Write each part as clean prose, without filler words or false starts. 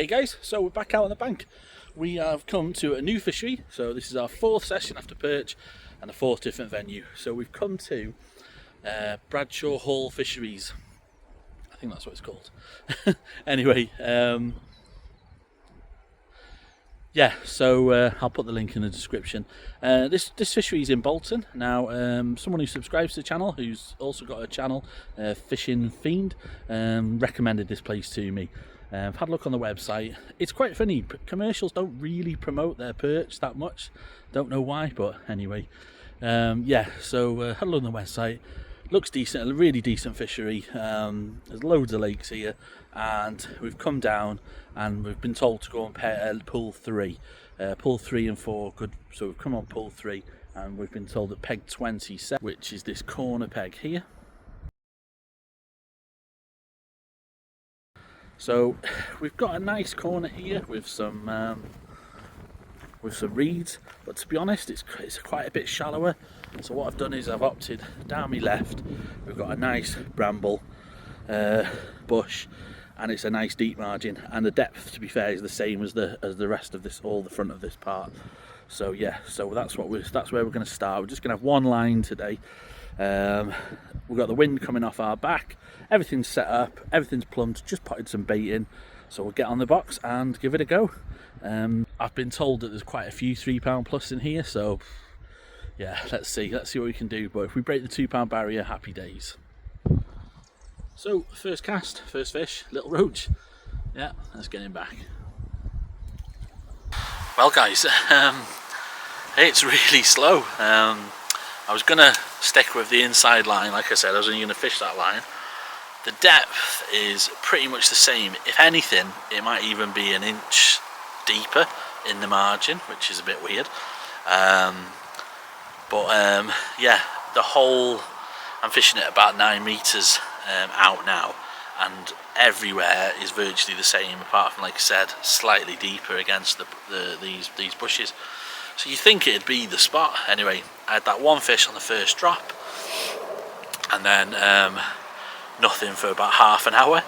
Okay guys, so we're back out on the bank. We have come to a new fishery, so this is our fourth session after Perch and a fourth different venue. So we've come to Bradshaw Hall Fisheries. I think that's what it's called. Anyway, yeah, so I'll put the link in the description. This fishery is in Bolton. Now, someone who subscribes to the channel, who's also got a channel, Fishing Fiend, recommended this place to me. I've had a look on the website. It's quite funny. Commercials don't really promote their perch that much. Don't know why, but anyway. Yeah, so had a look on the website. Looks decent, a really decent fishery. There's loads of lakes here, and we've come down and we've been told to go on pool 3. Pool 3 and 4 good. So we've come on pool 3 and we've been told that peg 27, which is this corner peg here. So we've got a nice corner here with some reeds, but to be honest, it's quite a bit shallower. So what I've done is I've opted down my left. We've got a nice bramble bush, and it's a nice deep margin. And the depth, to be fair, is the same as the rest of this, all the front of this part. So yeah, so that's where we're going to start. We're just going to have one line today. We've got the wind coming off our back, everything's set up, everything's plumbed, just potted some bait in, so we'll get on the box and give it a go. I've been told that there's quite a few £3 plus in here, so yeah, let's see what we can do. But if we break the £2 barrier, happy days. So first cast, first fish, little roach. Yeah, let's get him back. Well guys, it's really slow. I was gonna stick with the inside line, like I said, I was only gonna fish that line. The depth is pretty much the same. If anything, it might even be an inch deeper in the margin, which is a bit weird. Yeah, the hole, I'm fishing at about 9 meters out now, and everywhere is virtually the same, apart from, like I said, slightly deeper against these bushes. So you think it'd be the spot. Anyway, I had that one fish on the first drop, and then nothing for about half an hour,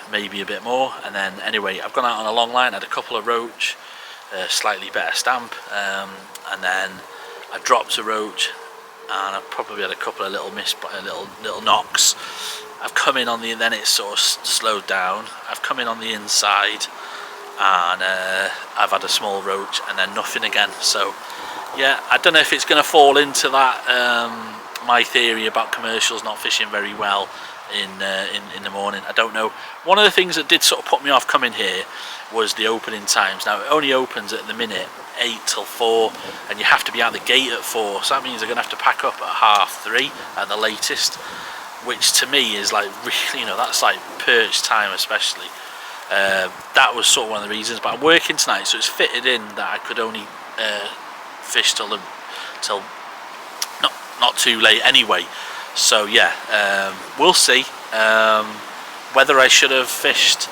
maybe a bit more. And then anyway, I've gone out on a long line, had a couple of roach, slightly better stamp, and then I dropped a roach, and I've probably had a couple of little knocks. I've come in on the, then it's sort of slowed down. I've come in on the inside, and I've had a small roach, and then nothing again. So yeah, I don't know if it's going to fall into that my theory about commercials not fishing very well in the morning. I don't know. One of the things that did sort of put me off coming here was the opening times. Now it only opens at the minute 8 till 4, and you have to be out the gate at 4, so that means they're going to have to pack up at 3:30 at the latest, which to me is like really, you know, that's like Perch time especially. That was sort of one of the reasons, but I'm working tonight, so it's fitted in that I could only fish till not too late anyway. So yeah, we'll see whether I should have fished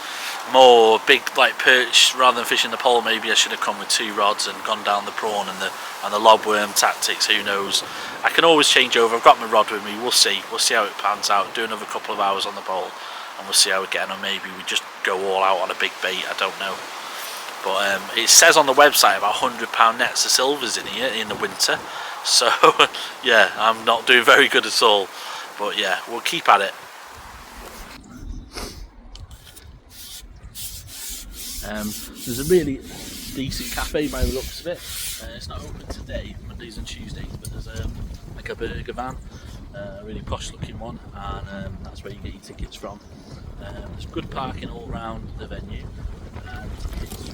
more big like perch rather than fishing the pole. Maybe I should have come with 2 rods and gone down the prawn and the lobworm tactics. Who knows? I can always change over. I've got my rod with me. We'll see how it pans out. Do another couple of hours on the pole, and we'll see how we're getting on. Maybe we just go all out on a big bait, I don't know. But it says on the website about £100 nets of silvers in here in the winter. So yeah, I'm not doing very good at all. But yeah, we'll keep at it. There's a really decent cafe by the looks of it. It's not open today, Mondays and Tuesdays, but there's like a burger van, a really posh looking one, and that's where you get your tickets from. There's good parking all around the venue, and it's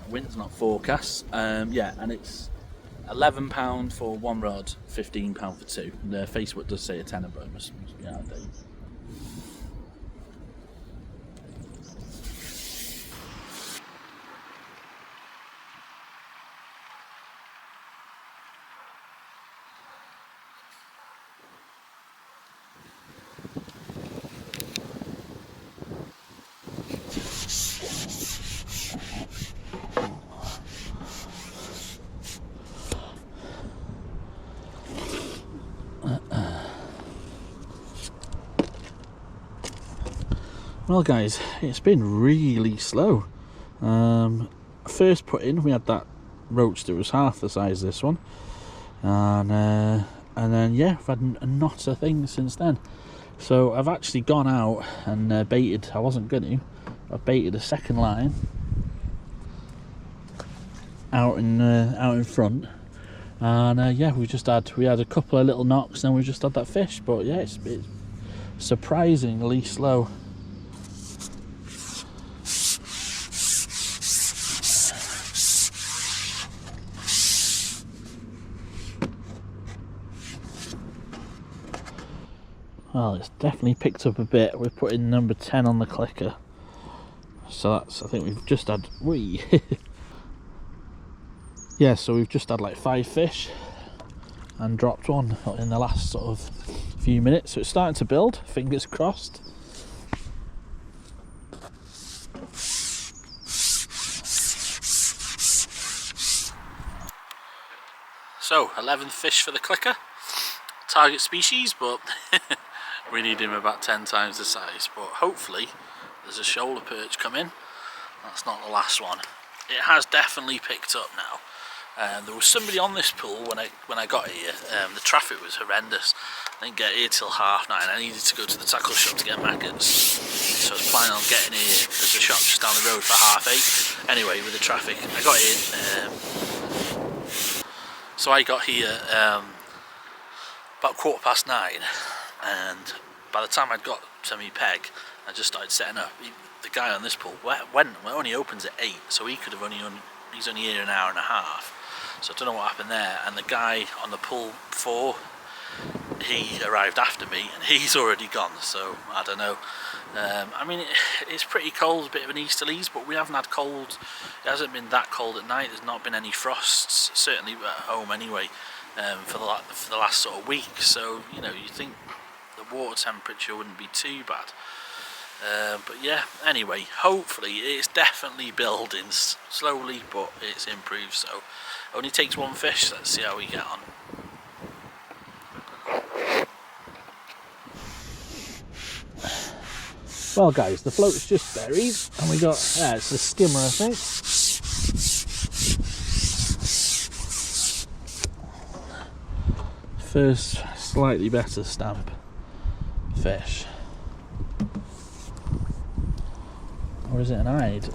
wind's not forecast. Yeah, and it's £11 for 1 rod, £15 for 2. The Facebook does say a tenner, but it must be out of date. Well guys, it's been really slow. First put in, we had that roach that was half the size of this one, and then yeah, we've had not a thing since then. So I've actually gone out and baited. I wasn't going to. I baited a second line out in front, and yeah, we had a couple of little knocks, and we just had that fish. But yeah, it's surprisingly slow. Well, it's definitely picked up a bit. We're putting number 10 on the clicker. So that's, I think we've just had, yeah, so we've just had like 5 fish and dropped one in the last sort of few minutes. So it's starting to build, fingers crossed. So, 11th fish for the clicker. Target species, but we need him about 10 times the size. But hopefully there's a shoulder perch coming. That's not the last one. It has definitely picked up now. There was somebody on this pool when I got here. The traffic was horrendous. I didn't get here till 9:30. I needed to go to the tackle shop to get maggots, so I was planning on getting here. There's a shop just down the road for 8:30. Anyway, with the traffic, I got here. So I got here about 9:15, and by the time I'd got to me peg, I just started setting up. The guy on this pool only opens at 8, so he could have he's only here an hour and a half. So I don't know what happened there. And the guy on the pool before, he arrived after me, and he's already gone. So I don't know. I mean, it's pretty cold, a bit of an easterlies, but we haven't had cold. It hasn't been that cold at night. There's not been any frosts, certainly at home anyway. For the last sort of week, so you know, you think the water temperature wouldn't be too bad, but yeah, anyway, hopefully it's definitely building slowly, but it's improved. So it only takes 1 fish. Let's see how we get on. Well guys, the float's just buried, and we got, it's a skimmer I think. First slightly better stamp fish. Or is it an hide?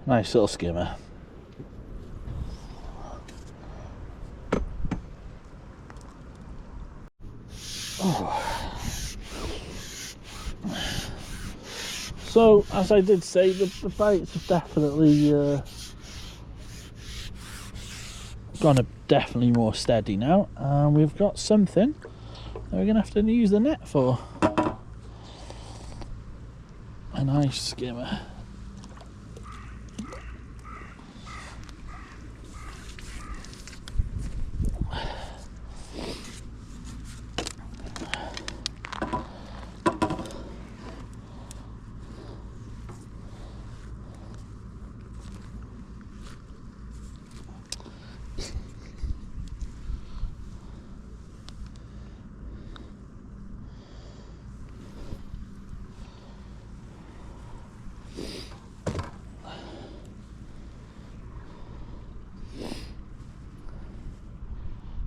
Nice little skimmer. So, as I did say, the bites have definitely gone definitely more steady now, and we've got something that we're going to have to use the net for. A nice skimmer.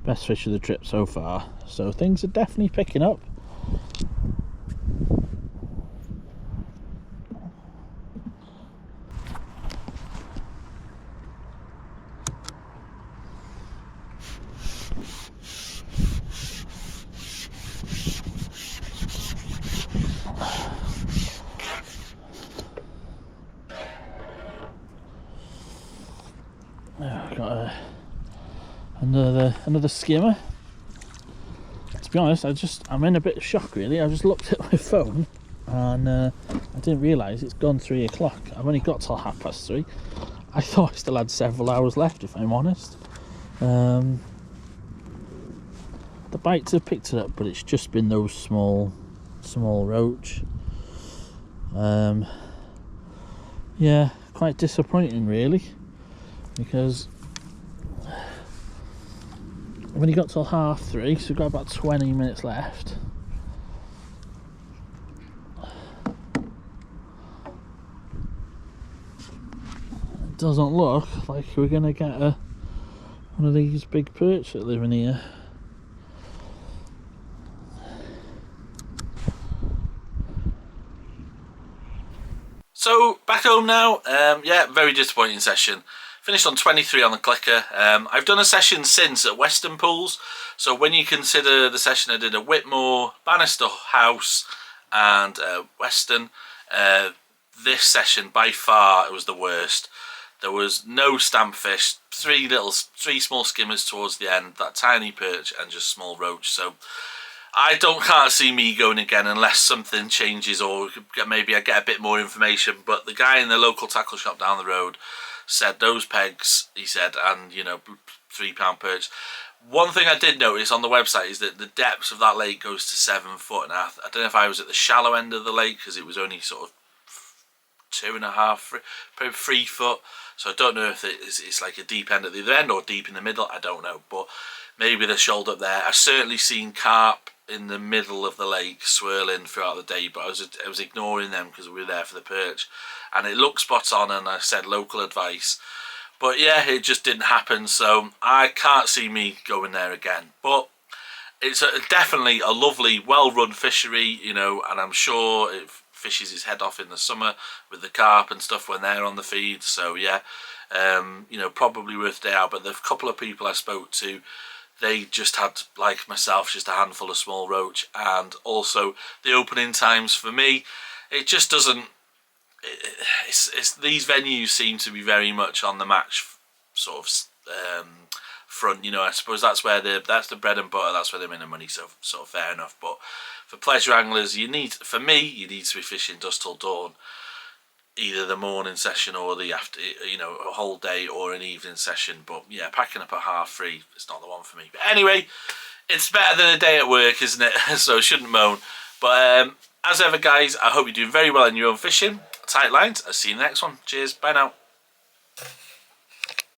Best fish of the trip so far, so things are definitely picking up. I've got another skimmer. To be honest, I'm in a bit of shock really. I just looked at my phone and I didn't realise it's gone 3 o'clock. I've only got till 3:30. I thought I still had several hours left, if I'm honest. The bites have picked it up, but it's just been those small roach. Yeah, quite disappointing really, because when you got till 3:30, so we've got about 20 minutes left. It doesn't look like we're gonna get one of these big perch that live in here. So back home now. Yeah, very disappointing session. Finished on 23 on the clicker. I've done a session since at Western Pools. So when you consider the session I did at Whitmore, Bannister House and Western, this session by far it was the worst. There was no stamp fish, three small skimmers towards the end, that tiny perch and just small roach. So can't see me going again unless something changes, or maybe I get a bit more information. But the guy in the local tackle shop down the road said those pegs, he said, and you know, £3 perch. One thing I did notice on the website is that the depth of that lake goes to 7 foot, and I don't know if I was at the shallow end of the lake because it was only sort of 2.5, probably 3 foot. So I don't know if it's like a deep end at the other end or deep in the middle. I don't know, but maybe they're shoaled up there. I've certainly seen carp in the middle of the lake swirling throughout the day, but I was ignoring them because we were there for the perch, and it looked spot on, and I said local advice. But yeah, it just didn't happen, so I can't see me going there again. But it's definitely a lovely, well-run fishery, you know, and I'm sure it fishes its head off in the summer with the carp and stuff when they're on the feed. So yeah, you know, probably worth a day out. But the couple of people I spoke to, they just had, like myself, just a handful of small roach. And also the opening times for me, it just doesn't, it's these venues seem to be very much on the match sort of front, you know. I suppose that's the bread and butter, that's where they make the money, so sort of fair enough. But for pleasure anglers, you need to be fishing dusk till dawn, either the morning session or the after, you know, a whole day or an evening session. But yeah, packing up at 3:30, it's not the one for me. But anyway, it's better than a day at work, isn't it? So shouldn't moan. But as ever guys, I hope you're doing very well in your own fishing. Tight lines, I'll see you in the next one. Cheers, bye now.